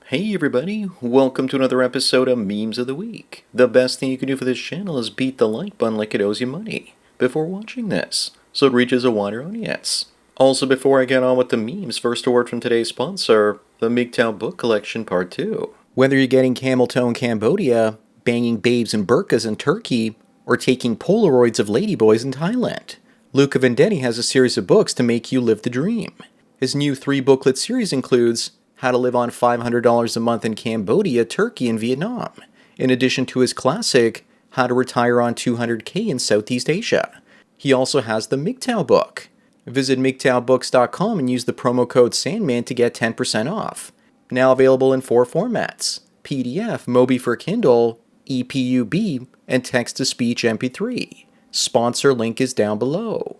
Hey everybody, welcome to another episode of Memes of the Week. The best thing you can do for this channel is beat the like button like it owes you money before watching this, so it reaches a wider audience. Also, before I get on with the memes, first a word from today's sponsor, the MGTOW Book Collection Part 2. Whether you're getting camel toe in Cambodia, banging babes in burqas in Turkey, or taking Polaroids of ladyboys in Thailand, Luca Vendetti has a series of books to make you live the dream. His new 3-booklet series includes How to Live on $500 a Month in Cambodia, Turkey, and Vietnam, in addition to his classic How to Retire on $200K in Southeast Asia. He also has the MGTOW book. Visit MGTOWbooks.com and use the promo code Sandman to get 10% off. Now available in 4 formats: PDF, Mobi for Kindle, EPUB, and text-to-speech MP3. Sponsor link is down below.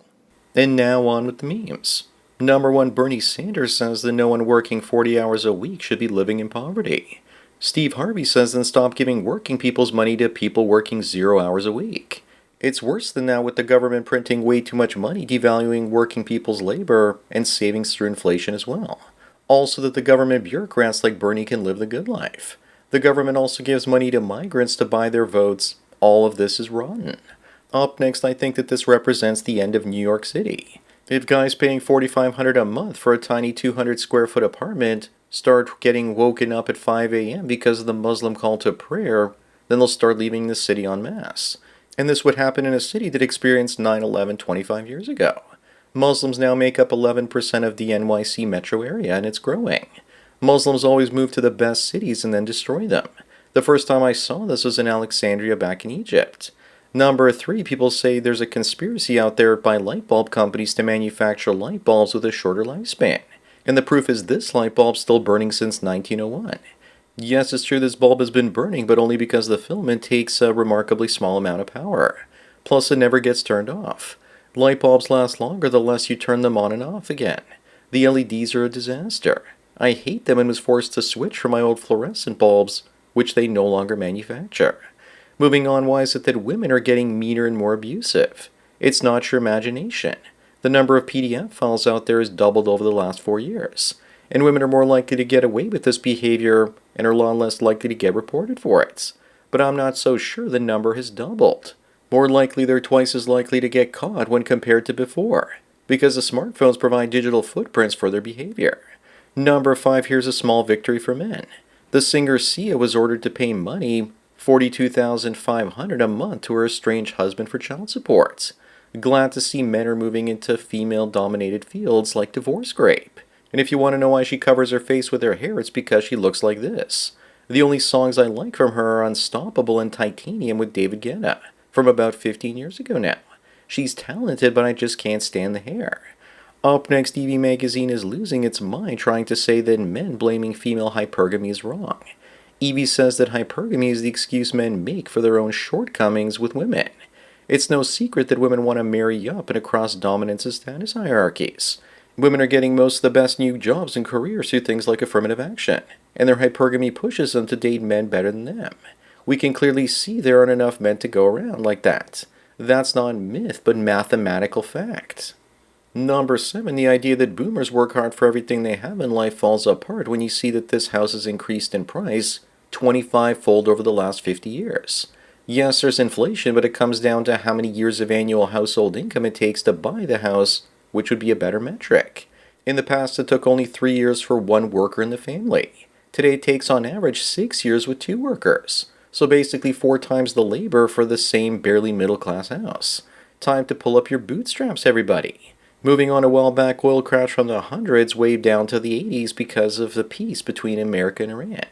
And now on with the memes. Number 1, Bernie Sanders says that no one working 40 hours a week should be living in poverty. Steve Harvey says then stop giving working people's money to people working 0 hours a week. It's worse than that, with the government printing way too much money, devaluing working people's labor and savings through inflation as well. Also that the government bureaucrats like Bernie can live the good life. The government also gives money to migrants to buy their votes. All of this is rotten. Up next, I think that this represents the end of New York City. If guys paying $4,500 a month for a tiny 200 square foot apartment start getting woken up at 5 a.m. because of the Muslim call to prayer, then they'll start leaving the city en masse. And this would happen in a city that experienced 9/11 25 years ago. Muslims now make up 11% of the NYC metro area, and it's growing. Muslims always move to the best cities and then destroy them. The first time I saw this was in Alexandria back in Egypt. Number 3, people say there's a conspiracy out there by light bulb companies to manufacture light bulbs with a shorter lifespan. And the proof is this light bulb still burning since 1901. Yes, it's true this bulb has been burning, but only because the filament takes a remarkably small amount of power. Plus, it never gets turned off. Light bulbs last longer the less you turn them on and off again. The LEDs are a disaster. I hate them and was forced to switch from my old fluorescent bulbs, which they no longer manufacture. Moving on, why is it that women are getting meaner and more abusive? It's not your imagination. The number of PDF files out there has doubled over the last 4 years. And women are more likely to get away with this behavior and are a lot less likely to get reported for it. But I'm not so sure the number has doubled. More likely they're twice as likely to get caught when compared to before, because the smartphones provide digital footprints for their behavior. Number 5, here's a small victory for men. The singer Sia was ordered to pay money, $42,500 a month, to her estranged husband for child support. Glad to see men are moving into female-dominated fields like divorce grape. And if you want to know why she covers her face with her hair, it's because she looks like this. The only songs I like from her are Unstoppable and Titanium with David Guetta, from about 15 years ago now. She's talented, but I just can't stand the hair. Up next, EV Magazine is losing its mind trying to say that men blaming female hypergamy is wrong. Evie says that hypergamy is the excuse men make for their own shortcomings with women. It's no secret that women want to marry up and across dominance and status hierarchies. Women are getting most of the best new jobs and careers through things like affirmative action, and their hypergamy pushes them to date men better than them. We can clearly see there aren't enough men to go around like that. That's not myth, but mathematical fact. Number 7, the idea that boomers work hard for everything they have in life falls apart when you see that this house has increased in price 25-fold over the last 50 years. Yes, there's inflation, but it comes down to how many years of annual household income it takes to buy the house, which would be a better metric. In the past, it took only 3 years for one worker in the family. Today, it takes on average 6 years with 2 workers. So basically 4 times the labor for the same barely middle-class house. Time to pull up your bootstraps, everybody. Moving on, a while back, oil crashed from the hundreds way down to the 80s because of the peace between America and Iran.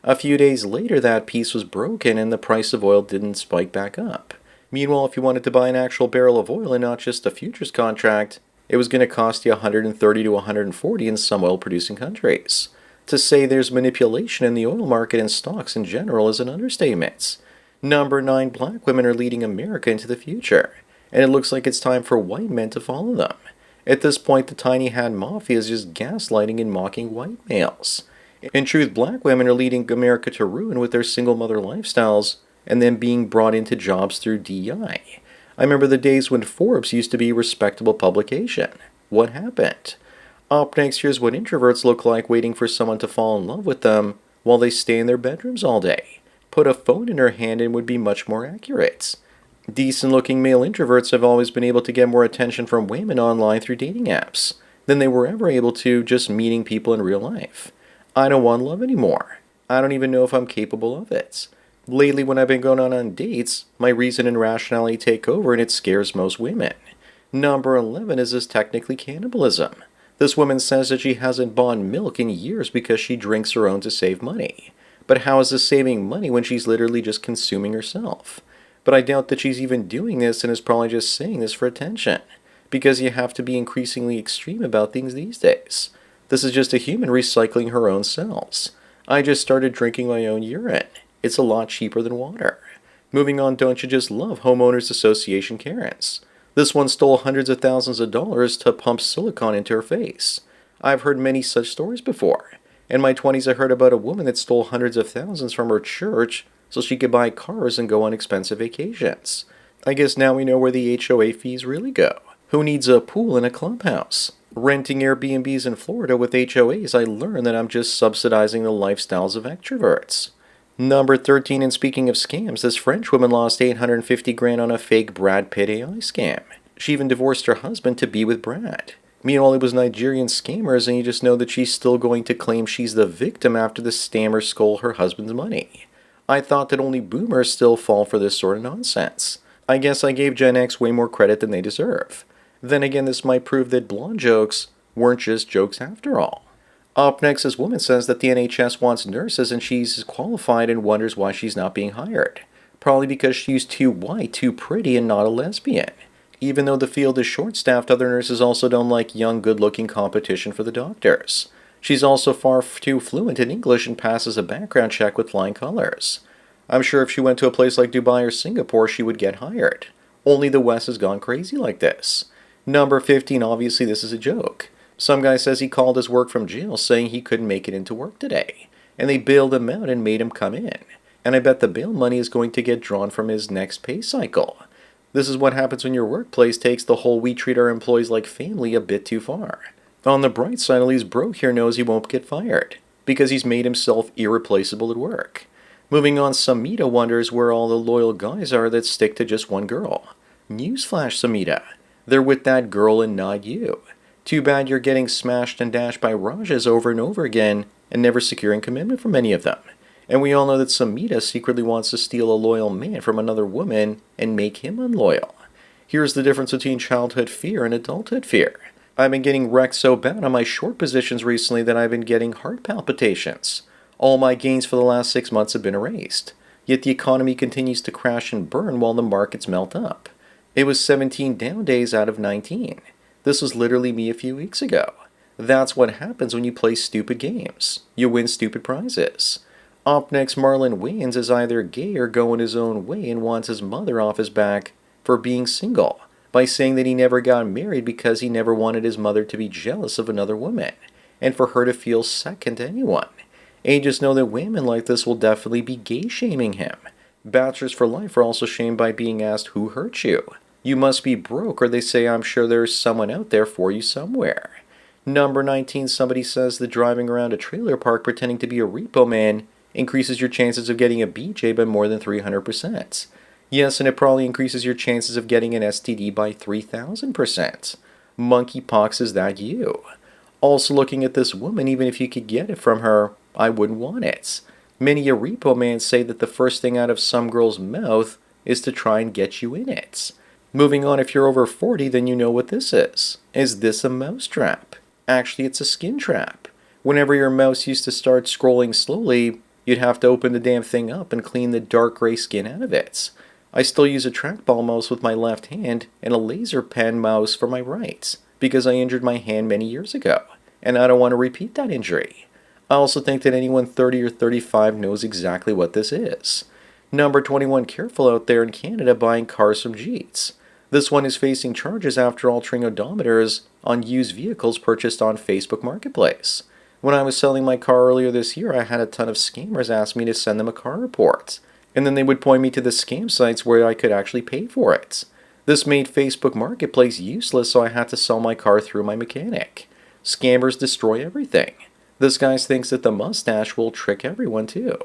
A few days later, that peace was broken and the price of oil didn't spike back up. Meanwhile, if you wanted to buy an actual barrel of oil and not just a futures contract, it was going to cost you $130 to $140 in some oil-producing countries. To say there's manipulation in the oil market and stocks in general is an understatement. Number 9, black women are leading America into the future, and it looks like it's time for white men to follow them. At this point, the tiny hat mafia is just gaslighting and mocking white males. In truth, black women are leading America to ruin with their single mother lifestyles and then being brought into jobs through DEI. I remember the days when Forbes used to be a respectable publication. What happened? Up next, here's what introverts look like waiting for someone to fall in love with them, while they stay in their bedrooms all day. Put a phone in her hand and would be much more accurate. Decent-looking male introverts have always been able to get more attention from women online through dating apps than they were ever able to just meeting people in real life. I don't want love anymore. I don't even know if I'm capable of it. Lately, when I've been going on dates, my reason and rationality take over and it scares most women. Number 11 is this technically cannibalism. This woman says that she hasn't bought milk in years because she drinks her own to save money. But how is this saving money when she's literally just consuming herself? But I doubt that she's even doing this and is probably just saying this for attention, because you have to be increasingly extreme about things these days. This is just a human recycling her own cells. I just started drinking my own urine. It's a lot cheaper than water. Moving on, don't you just love Homeowners Association Karens? This one stole hundreds of thousands of dollars to pump silicone into her face. I've heard many such stories before. In my 20s, I heard about a woman that stole hundreds of thousands from her church so she could buy cars and go on expensive vacations. I guess now we know where the HOA fees really go. Who needs a pool in a clubhouse? Renting Airbnbs in Florida with HOAs, I learned that I'm just subsidizing the lifestyles of extroverts. Number 13, and speaking of scams, this French woman lost $850,000 on a fake Brad Pitt AI scam. She even divorced her husband to be with Brad. Meanwhile, it was Nigerian scammers, and you just know that she's still going to claim she's the victim after the scammer stole her husband's money. I thought that only boomers still fall for this sort of nonsense. I guess I gave Gen X way more credit than they deserve. Then again, this might prove that blonde jokes weren't just jokes after all. Up next, this woman says that the NHS wants nurses and she's qualified and wonders why she's not being hired. Probably because she's too white, too pretty, and not a lesbian. Even though the field is short-staffed, other nurses also don't like young, good-looking competition for the doctors. She's also far too fluent in English and passes a background check with flying colors. I'm sure if she went to a place like Dubai or Singapore, she would get hired. Only the West has gone crazy like this. Number 15, obviously this is a joke. Some guy says he called his work from jail saying he couldn't make it into work today. And they bailed him out and made him come in. And I bet the bail money is going to get drawn from his next pay cycle. This is what happens when your workplace takes the whole we treat our employees like family a bit too far. On the bright side, at least Bro here knows he won't get fired, because he's made himself irreplaceable at work. Moving on, Samita wonders where all the loyal guys are that stick to just one girl. Newsflash, Samita. They're with that girl and not you. Too bad you're getting smashed and dashed by Rajas over and over again and never securing commitment from any of them. And we all know that Samita secretly wants to steal a loyal man from another woman and make him unloyal. Here's the difference between childhood fear and adulthood fear. I've been getting wrecked so bad on my short positions recently that I've been getting heart palpitations. All my gains for the last 6 months have been erased. Yet the economy continues to crash and burn while the markets melt up. It was 17 down days out of 19. This was literally me a few weeks ago. That's what happens when you play stupid games. You win stupid prizes. Up next, Marlon Wayans is either gay or going his own way and wants his mother off his back for being single, by saying that he never got married because he never wanted his mother to be jealous of another woman, and for her to feel second to anyone. And you just know that women like this will definitely be gay-shaming him. Bachelors for life are also shamed by being asked, who hurt you? You must be broke, or they say, I'm sure there's someone out there for you somewhere. Number 19, somebody says that driving around a trailer park pretending to be a repo man increases your chances of getting a BJ by more than 300%. Yes, and it probably increases your chances of getting an STD by 3,000%. Monkeypox, is that you? Also, looking at this woman, even if you could get it from her, I wouldn't want it. Many a repo man say that the first thing out of some girl's mouth is to try and get you in it. Moving on, if you're over 40, then you know what this is. Is this a mouse trap? Actually, it's a skin trap. Whenever your mouse used to start scrolling slowly, you'd have to open the damn thing up and clean the dark gray skin out of it. I still use a trackball mouse with my left hand and a laser pen mouse for my right, because I injured my hand many years ago, and I don't want to repeat that injury. I also think that anyone 30 or 35 knows exactly what this is. Number 21, careful out there in Canada buying cars from Jeets. This one is facing charges after altering odometers on used vehicles purchased on Facebook Marketplace. When I was selling my car earlier this year, I had a ton of scammers ask me to send them a car report, and then they would point me to the scam sites where I could actually pay for it. This made Facebook Marketplace useless, so I had to sell my car through my mechanic. Scammers destroy everything. This guy thinks that the mustache will trick everyone too.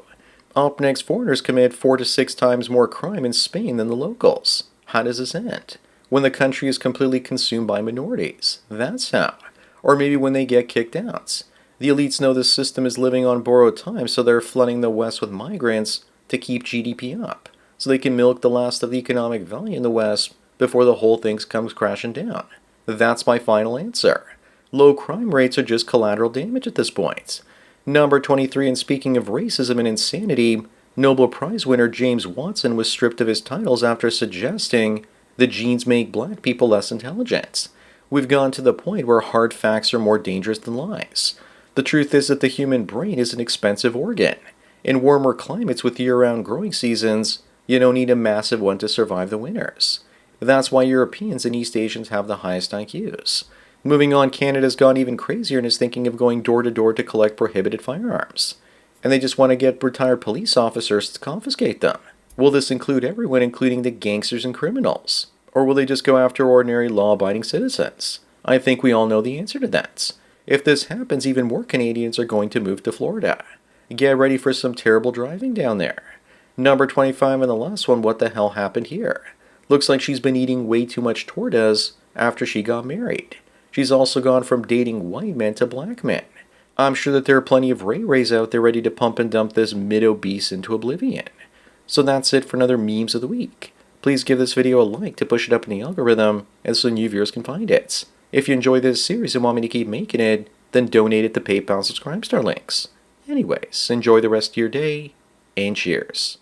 Up next, foreigners commit 4 to 6 times more crime in Spain than the locals. How does this end? When the country is completely consumed by minorities. That's how. Or maybe when they get kicked out. The elites know the system is living on borrowed time, so they're flooding the West with migrants to keep GDP up, so they can milk the last of the economic value in the West before the whole thing comes crashing down. That's my final answer. Low crime rates are just collateral damage at this point. Number 23, and speaking of racism and insanity, Nobel Prize winner James Watson was stripped of his titles after suggesting that genes make black people less intelligent. We've gone to the point where hard facts are more dangerous than lies. The truth is that the human brain is an expensive organ. In warmer climates with year-round growing seasons, you don't need a massive one to survive the winters. That's why Europeans and East Asians have the highest IQs. Moving on, Canada's gone even crazier and is thinking of going door to door to collect prohibited firearms. And they just want to get retired police officers to confiscate them. Will this include everyone, including the gangsters and criminals? Or will they just go after ordinary law-abiding citizens? I think we all know the answer to that. If this happens, even more Canadians are going to move to Florida. Get ready for some terrible driving down there. Number 25 and the last one, what the hell happened here? Looks like she's been eating way too much tortas after she got married. She's also gone from dating white men to black men. I'm sure that there are plenty of Ray-Rays out there ready to pump and dump this mid-obese into oblivion. So that's it for another Memes of the Week. Please give this video a like to push it up in the algorithm and so new viewers can find it. If you enjoy this series and want me to keep making it, then donate it to PayPal Subscribe Star links. Anyways, enjoy the rest of your day, and cheers.